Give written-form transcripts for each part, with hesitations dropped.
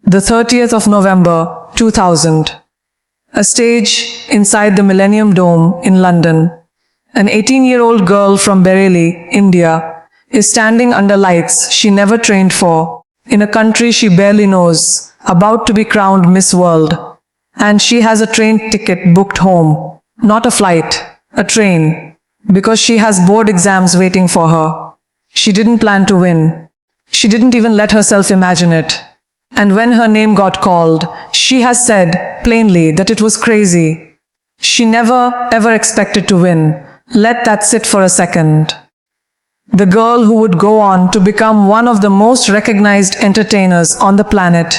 The 30th of November, 2000. A stage inside the Millennium Dome in London. An 18-year-old girl from Bareilly, India, is standing under lights she never trained for, in a country she barely knows, about to be crowned Miss World. And she has a train ticket booked home. Not a flight, a train. Because she has board exams waiting for her. She didn't plan to win. She didn't even let herself imagine it. And when her name got called, she has said plainly that it was crazy. She never ever expected to win. Let that sit for a second. The girl who would go on to become one of the most recognized entertainers on the planet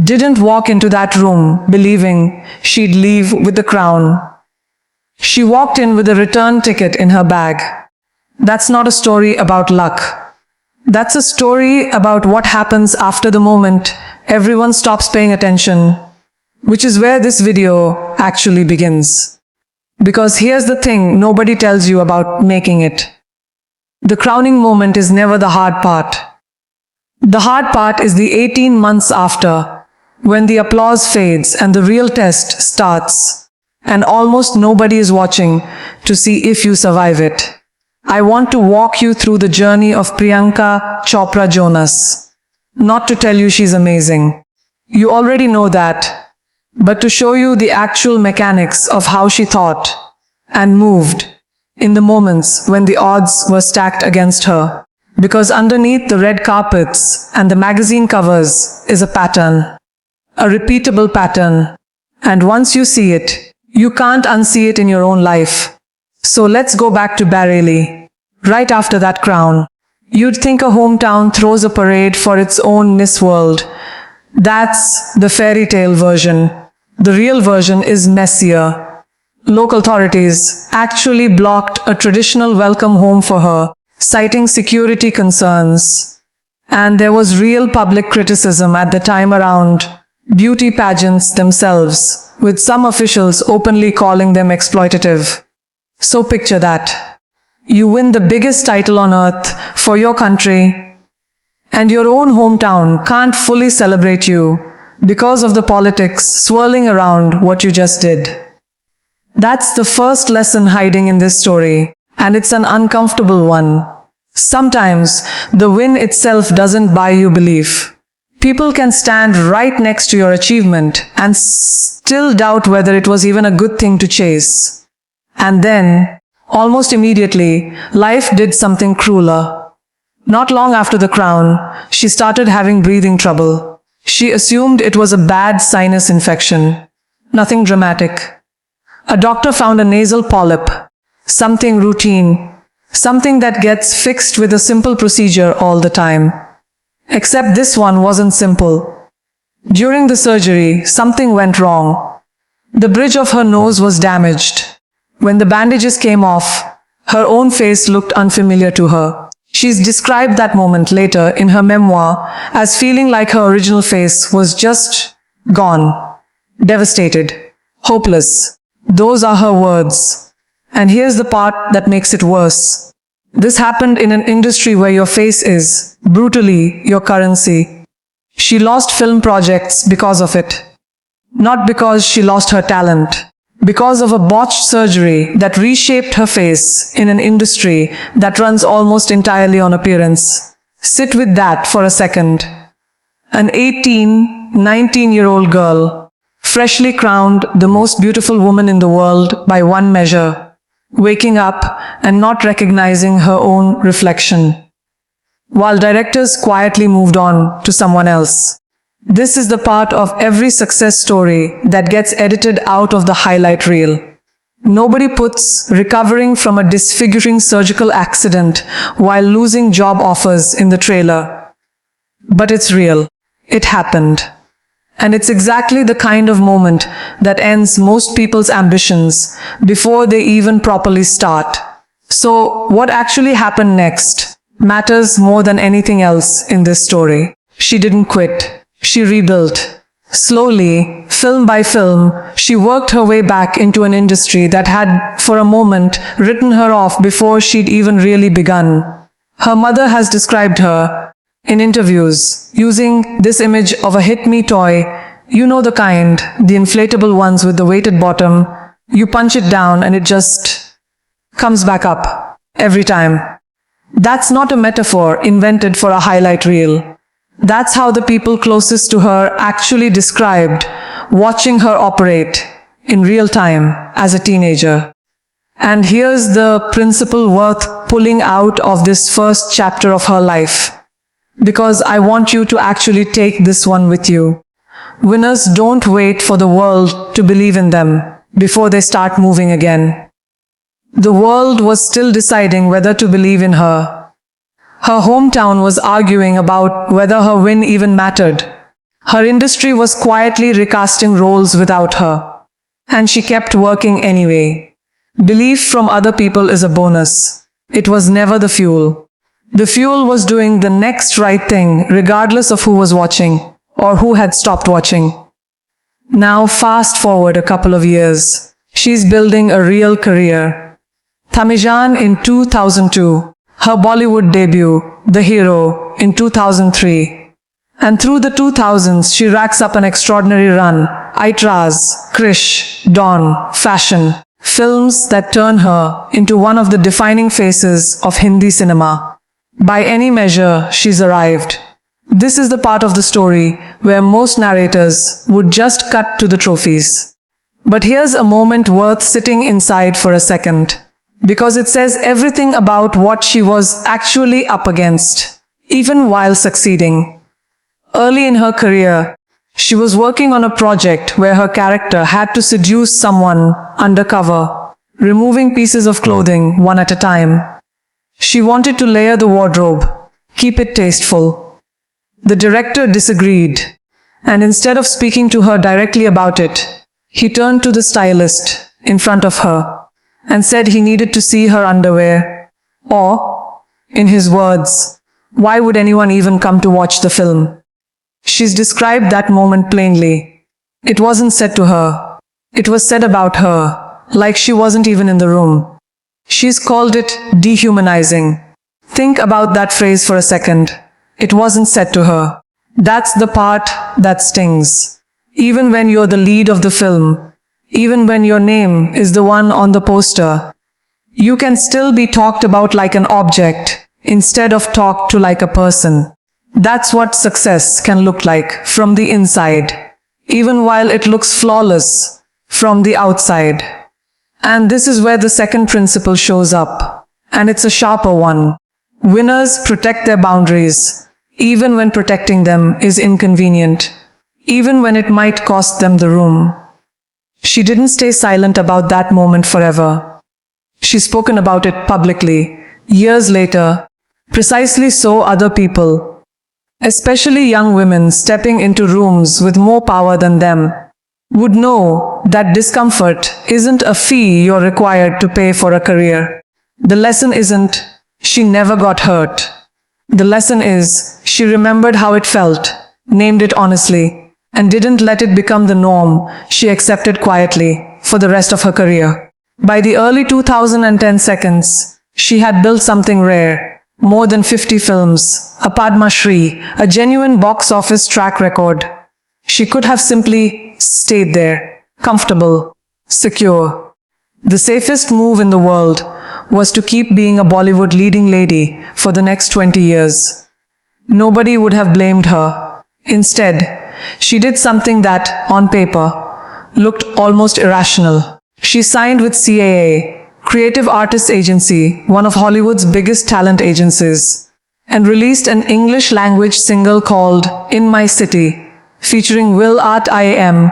didn't walk into that room believing she'd leave with the crown. She walked in with a return ticket in her bag. That's not a story about luck. That's a story about what happens after the moment everyone stops paying attention, which is where this video actually begins. Because here's the thing nobody tells you about making it. The crowning moment is never the hard part. The hard part is the 18 months after, when the applause fades and the real test starts, and almost nobody is watching to see if you survive it. I want to walk you through the journey of Priyanka Chopra Jonas. Not to tell you she's amazing. You already know that. But to show you the actual mechanics of how she thought and moved in the moments when the odds were stacked against her. Because underneath the red carpets and the magazine covers is a pattern. A repeatable pattern. And once you see it, you can't unsee it in your own life. So let's go back to Bareilly. Right after that crown. You'd think a hometown throws a parade for its own Miss World. That's the fairy tale version. The real version is messier. Local authorities actually blocked a traditional welcome home for her, citing security concerns. And there was real public criticism at the time around beauty pageants themselves, with some officials openly calling them exploitative. So picture that. You win the biggest title on earth for your country, and your own hometown can't fully celebrate you because of the politics swirling around what you just did. That's the first lesson hiding in this story, and it's an uncomfortable one. Sometimes the win itself doesn't buy you belief. People can stand right next to your achievement and still doubt whether it was even a good thing to chase. And then, almost immediately, life did something crueler. Not long after the crown, she started having breathing trouble. She assumed it was a bad sinus infection. Nothing dramatic. A doctor found a nasal polyp. Something routine. Something that gets fixed with a simple procedure all the time. Except this one wasn't simple. During the surgery, something went wrong. The bridge of her nose was damaged. When the bandages came off, her own face looked unfamiliar to her. She's described that moment later in her memoir as feeling like her original face was just gone, devastated, hopeless. Those are her words. And here's the part that makes it worse. This happened in an industry where your face is, brutally, your currency. She lost film projects because of it. Not because she lost her talent. Because of a botched surgery that reshaped her face in an industry that runs almost entirely on appearance. Sit with that for a second. An 18, 19-year-old girl, freshly crowned the most beautiful woman in the world by one measure, waking up and not recognizing her own reflection, while directors quietly moved on to someone else. This is the part of every success story that gets edited out of the highlight reel. Nobody puts recovering from a disfiguring surgical accident while losing job offers in the trailer. But it's real. It happened. And it's exactly the kind of moment that ends most people's ambitions before they even properly start. So what actually happened next matters more than anything else in this story. She didn't quit. She rebuilt. Slowly, film by film, she worked her way back into an industry that had, for a moment, written her off before she'd even really begun. Her mother has described her in interviews, using this image of a hit-me toy, you know the kind, the inflatable ones with the weighted bottom. You punch it down and it just comes back up every time. That's not a metaphor invented for a highlight reel. That's how the people closest to her actually described watching her operate in real time as a teenager. And here's the principle worth pulling out of this first chapter of her life, because I want you to actually take this one with you. Winners don't wait for the world to believe in them before they start moving again. The world was still deciding whether to believe in her. Her hometown was arguing about whether her win even mattered. Her industry was quietly recasting roles without her. And she kept working anyway. Belief from other people is a bonus. It was never the fuel. The fuel was doing the next right thing, regardless of who was watching or who had stopped watching. Now fast forward a couple of years. She's building a real career. Thamijan in 2002. Her Bollywood debut, The Hero, in 2003. And through the 2000s, she racks up an extraordinary run. Aitraz, Krish, Dawn, Fashion. Films that turn her into one of the defining faces of Hindi cinema. By any measure, she's arrived. This is the part of the story where most narrators would just cut to the trophies. But here's a moment worth sitting inside for a second, because it says everything about what she was actually up against, even while succeeding. Early in her career, she was working on a project where her character had to seduce someone undercover, removing pieces of clothing one at a time. She wanted to layer the wardrobe, keep it tasteful. The director disagreed, and instead of speaking to her directly about it, he turned to the stylist in front of her and said he needed to see her underwear. Or, in his words, why would anyone even come to watch the film? She's described that moment plainly. It wasn't said to her. It was said about her, like she wasn't even in the room. She's called it dehumanizing. Think about that phrase for a second. It wasn't said to her. That's the part that stings. Even when you're the lead of the film, even when your name is the one on the poster, you can still be talked about like an object instead of talked to like a person. That's what success can look like from the inside, even while it looks flawless from the outside. And this is where the second principle shows up, and it's a sharper one. Winners protect their boundaries, even when protecting them is inconvenient, even when it might cost them the room. She didn't stay silent about that moment forever. She's spoken about it publicly, years later, precisely so other people, especially young women stepping into rooms with more power than them, would know that discomfort isn't a fee you're required to pay for a career. The lesson isn't, she never got hurt. The lesson is, she remembered how it felt, named it honestly, and didn't let it become the norm she accepted quietly for the rest of her career. By the early 2010 seconds, she had built something rare. More than 50 films, a Padma Shri, a genuine box office track record. She could have simply stayed there, comfortable, secure. The safest move in the world was to keep being a Bollywood leading lady for the next 20 years. Nobody would have blamed her. Instead, she did something that, on paper, looked almost irrational. She signed with CAA, Creative Artists Agency, one of Hollywood's biggest talent agencies, and released an English-language single called In My City, featuring Will Art IAM,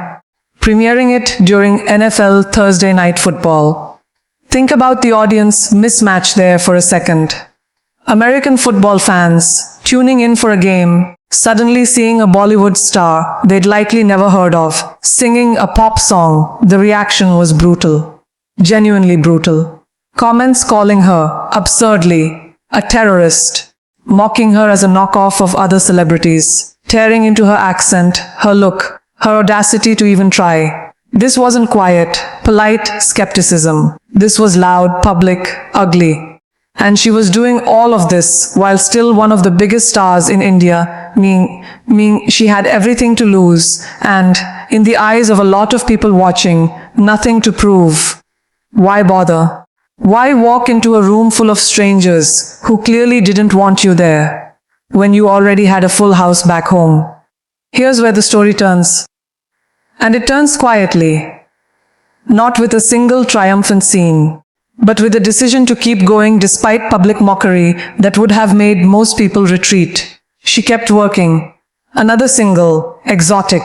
premiering it during NFL Thursday Night Football. Think about the audience mismatch there for a second. American football fans, tuning in for a game, suddenly seeing a Bollywood star they'd likely never heard of, singing a pop song. The reaction was brutal. Genuinely brutal. Comments calling her, absurdly, a terrorist, mocking her as a knockoff of other celebrities, tearing into her accent, her look, her audacity to even try. This wasn't quiet, polite skepticism. This was loud, public, ugly. And she was doing all of this while still one of the biggest stars in India, meaning she had everything to lose and, in the eyes of a lot of people watching, nothing to prove. Why bother? Why walk into a room full of strangers who clearly didn't want you there, when you already had a full house back home? Here's where the story turns. And it turns quietly, not with a single triumphant scene, but with a decision to keep going despite public mockery that would have made most people retreat. She kept working. Another single, Exotic,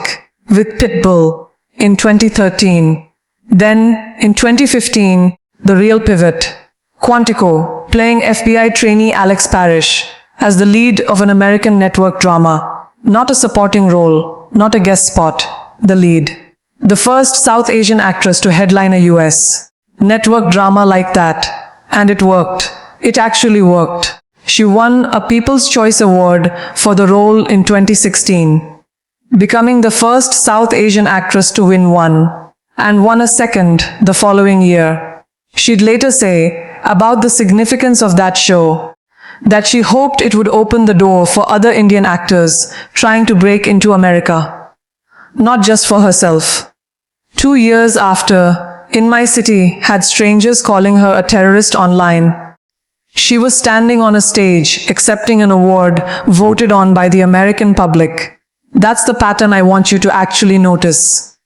with Pitbull, in 2013. Then, in 2015, the real pivot. Quantico, playing FBI trainee Alex Parrish as the lead of an American network drama. Not a supporting role, not a guest spot, the lead. The first South Asian actress to headline a US network drama like that. And it worked. It actually worked. She won a People's Choice Award for the role in 2016, becoming the first South Asian actress to win one, and won a second the following year. She'd later say about the significance of that show that she hoped it would open the door for other Indian actors trying to break into America, not just for herself. 2 years after, In My City had strangers calling her a terrorist online. She was standing on a stage accepting an award voted on by the American public. That's the pattern I want you to actually notice.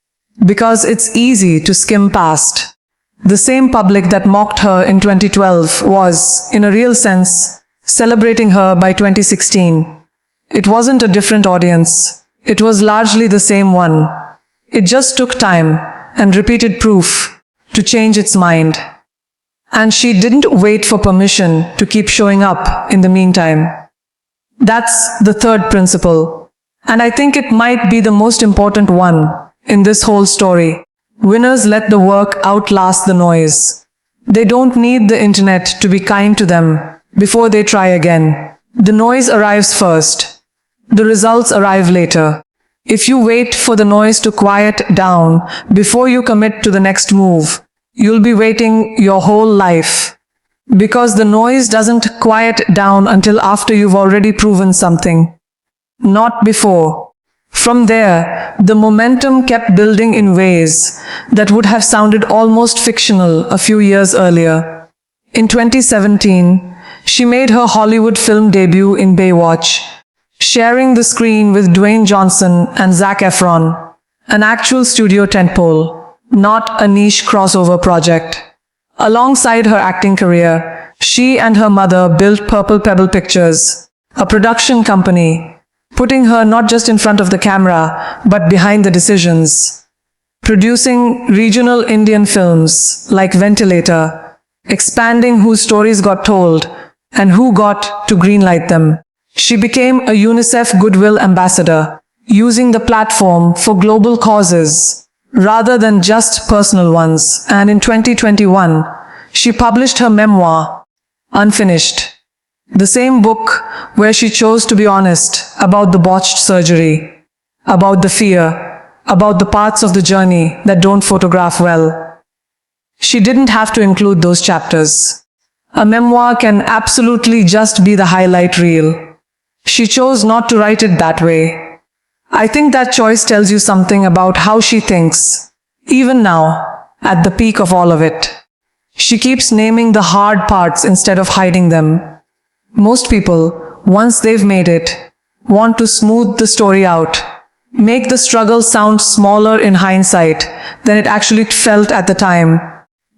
Because it's easy to skim past. The same public that mocked her in 2012 was, in a real sense, celebrating her by 2016. It wasn't a different audience. It was largely the same one. It just took time and repeated proof to change its mind. And she didn't wait for permission to keep showing up in the meantime. That's the third principle. And I think it might be the most important one in this whole story. Winners let the work outlast the noise. They don't need the internet to be kind to them before they try again. The noise arrives first. The results arrive later. If you wait for the noise to quiet down before you commit to the next move, you'll be waiting your whole life. Because the noise doesn't quiet down until after you've already proven something. Not before. From there, the momentum kept building in ways that would have sounded almost fictional a few years earlier. In 2017, she made her Hollywood film debut in Baywatch, sharing the screen with Dwayne Johnson and Zac Efron, an actual studio tentpole, not a niche crossover project. Alongside her acting career, she and her mother built Purple Pebble Pictures, a production company, putting her not just in front of the camera, but behind the decisions. Producing regional Indian films like Ventilator, expanding whose stories got told and who got to greenlight them. She became a UNICEF Goodwill Ambassador, using the platform for global causes rather than just personal ones. And in 2021, she published her memoir, Unfinished. The same book where she chose to be honest about the botched surgery, about the fear, about the parts of the journey that don't photograph well. She didn't have to include those chapters. A memoir can absolutely just be the highlight reel. She chose not to write it that way. I think that choice tells you something about how she thinks, even now, at the peak of all of it. She keeps naming the hard parts instead of hiding them. Most people, once they've made it, want to smooth the story out, make the struggle sound smaller in hindsight than it actually felt at the time.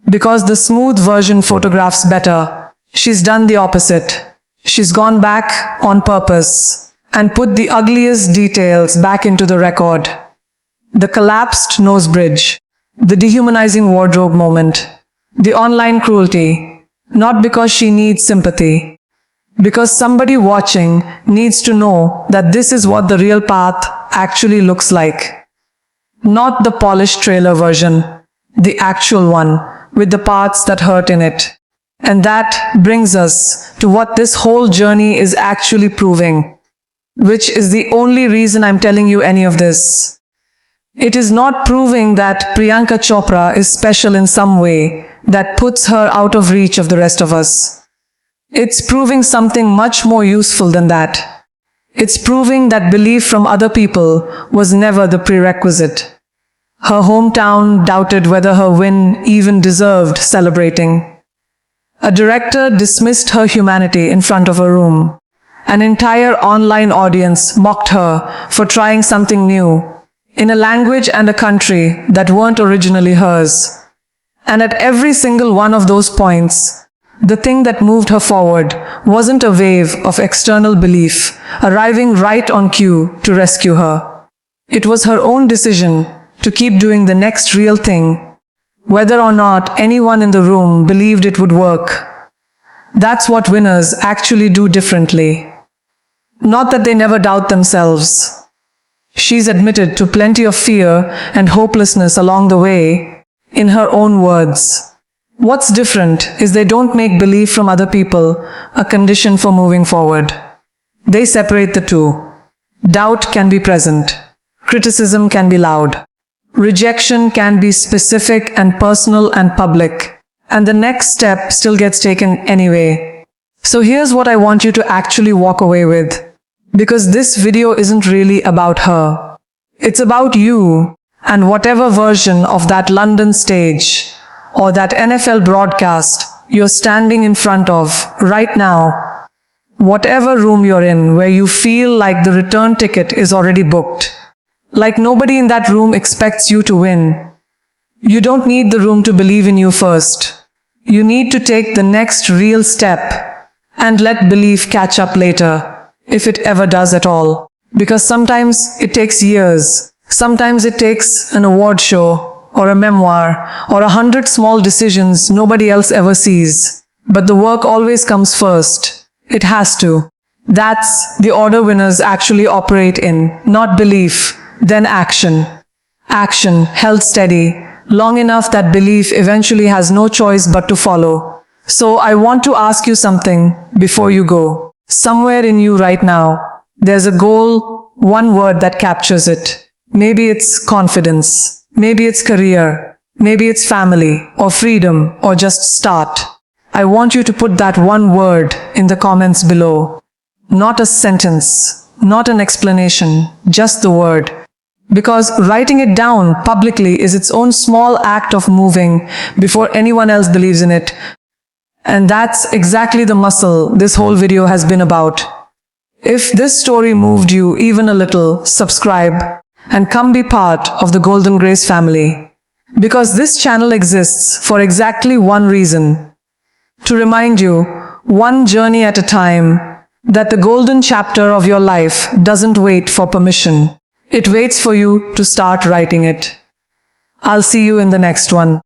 Because the smooth version photographs better. She's done the opposite. She's gone back on purpose and put the ugliest details back into the record. The collapsed nose bridge, the dehumanizing wardrobe moment, the online cruelty, not because she needs sympathy, because somebody watching needs to know that this is what the real path actually looks like. Not the polished trailer version, the actual one, with the parts that hurt in it. And that brings us to what this whole journey is actually proving, which is the only reason I'm telling you any of this. It is not proving that Priyanka Chopra is special in some way that puts her out of reach of the rest of us. It's proving something much more useful than that. It's proving that belief from other people was never the prerequisite. Her hometown doubted whether her win even deserved celebrating. A director dismissed her humanity in front of a room. An entire online audience mocked her for trying something new, in a language and a country that weren't originally hers. And at every single one of those points, the thing that moved her forward wasn't a wave of external belief arriving right on cue to rescue her. It was her own decision to keep doing the next real thing, whether or not anyone in the room believed it would work. That's what winners actually do differently. Not that they never doubt themselves. She's admitted to plenty of fear and hopelessness along the way, in her own words. What's different is they don't make belief from other people a condition for moving forward. They separate the two. Doubt can be present. Criticism can be loud. Rejection can be specific and personal and public. And the next step still gets taken anyway. So here's what I want you to actually walk away with. Because this video isn't really about her. It's about you and whatever version of that London stage or that NFL broadcast you're standing in front of right now. Whatever room you're in where you feel like the return ticket is already booked. Like nobody in that room expects you to win. You don't need the room to believe in you first. You need to take the next real step and let belief catch up later. If it ever does at all. Because sometimes it takes years. Sometimes it takes an award show, or a memoir, or 100 small decisions nobody else ever sees. But the work always comes first. It has to. That's the order winners actually operate in. Not belief, then action. Action, held steady, long enough that belief eventually has no choice but to follow. So I want to ask you something before you go. Somewhere in you right now, there's a goal, one word that captures it. Maybe it's confidence, maybe it's career, maybe it's family, or freedom, or just start. I want you to put that one word in the comments below. Not a sentence, not an explanation, just the word. Because writing it down publicly is its own small act of moving before anyone else believes in it. And that's exactly the muscle this whole video has been about. If this story moved you even a little, subscribe and come be part of the Golden Grace family. Because this channel exists for exactly one reason. To remind you, one journey at a time, that the golden chapter of your life doesn't wait for permission. It waits for you to start writing it. I'll see you in the next one.